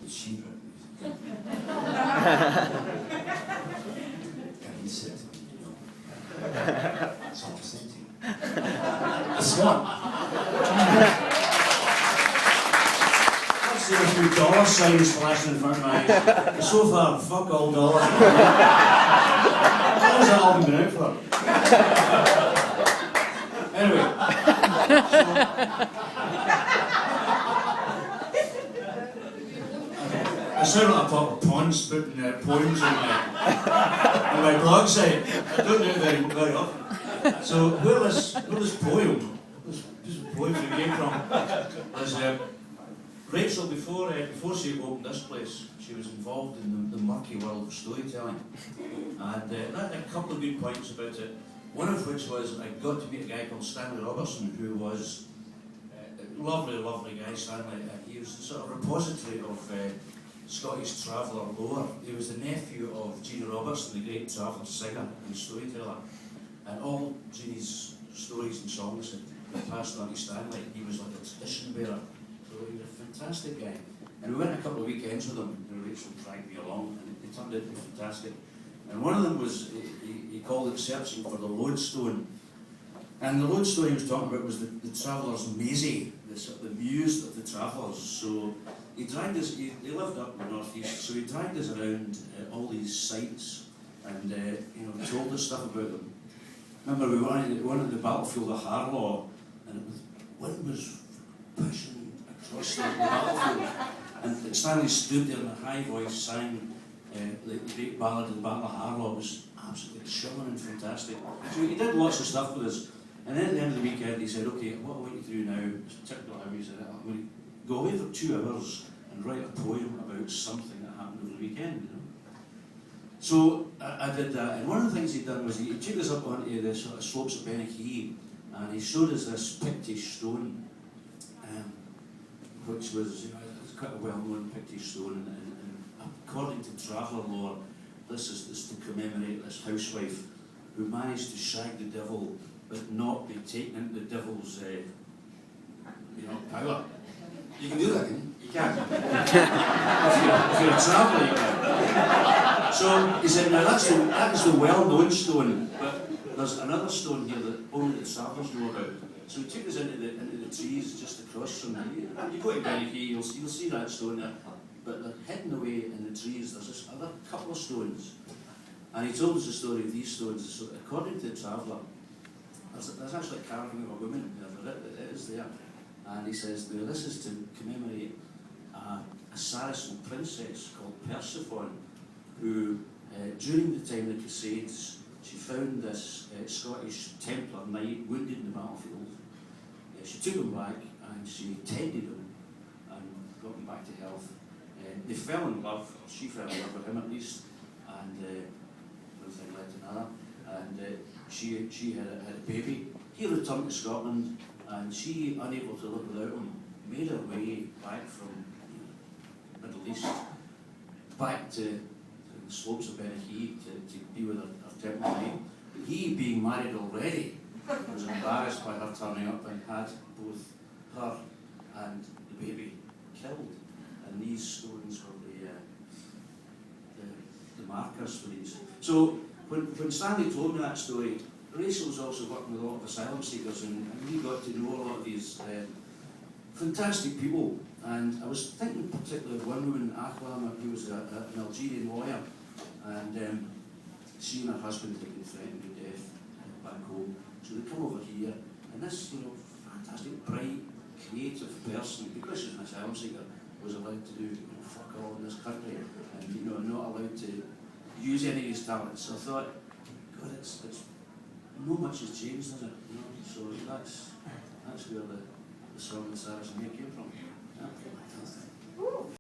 the sheep. And he said, that's all I'm saying to you. It's not. I've seen a few dollar signs flashing in front of my eyes. So far, fuck all dollars. How long's that album been out for? Anyway. I sound like a proper ponce putting poems on my blog site. I don't do it very often. So where this poem came from was Rachel, before she opened this place, she was involved in the murky world of storytelling. And that had a couple of good points about it. One of which was I got to meet a guy called Stanley Robertson, who was a lovely guy, Stanley. He was the sort of repository of Scottish traveller lore. He was the nephew of Jeanie Robertson, the great traveller, singer and storyteller. And all Jeanie's stories and songs had been passed on to Stanley. He was like a tradition bearer. So he was a fantastic guy. And we went a couple of weekends with him, and Rachel dragged me along, and it turned out to be fantastic. And one of them was, he called it Searching for the Lodestone. And the lodestone he was talking about was the traveller's Maisie, the muse of the travellers. So he dragged us, he lived up in the northeast, so he dragged us around all these sites and told us stuff about them. Remember, we went on the battlefield of Harlaw, and wind was pushing across the battlefield. And Stanley stood there in a high voice, sang the great ballad of the Battle of Harlaw. It was absolutely chilling and fantastic. So he did lots of stuff with us. And then at the end of the weekend he said, okay, what I want you to do now, it's particularly how he said it, I'm going to go away for 2 hours and write a poem about something that happened over the weekend, So I did that, and one of the things he'd done was he took us up onto the sort of slopes of Benachie, and he showed us this Pictish stone, which was, it's quite a well-known Pictish stone, and according to traveller lore, this is to commemorate this housewife who managed to shag the devil but not be taken into the devil's power. You can do that, can you? You can. If you're a traveller, you can. So he said, now that is the well-known stone, but there's another stone here that only the travellers know about. So he took us into the trees just across from there. You go to Benachie, you'll see that stone there, but they're hidden away in the trees. There's this other couple of stones. And he told us the story of these stones. So according to the traveller, there's actually a carving of a woman there, it is there. And he says, this is to commemorate a Saracen princess called Persephone, who, during the time of the Crusades, she found this Scottish Templar knight wounded in the battlefield. She took him back and she tended him and got him back to health. They fell in love, or she fell in love with him at least, and one thing led to another. And she had a baby. He returned to Scotland, and she, unable to live without him, made her way back from the Middle East, back to the slopes of Benachie to be with her temple knight. But he, being married already, was embarrassed by her turning up and had both her and the baby killed. And these stones were the markers for these. So when Stanley told me that story, Rachel was also working with a lot of asylum seekers, and we got to know a lot of these fantastic people. And I was thinking particularly of one woman, Aklam, who was an Algerian lawyer, and she and her husband had been threatened with death back home. So they come over here, and this fantastic, bright, creative person, because she's an asylum seeker, was allowed to do fuck all in this country, and not allowed to use any of his talents. So I thought, God, it's not much has changed, has it? So that's where the song "The Saracen" came from. Yeah.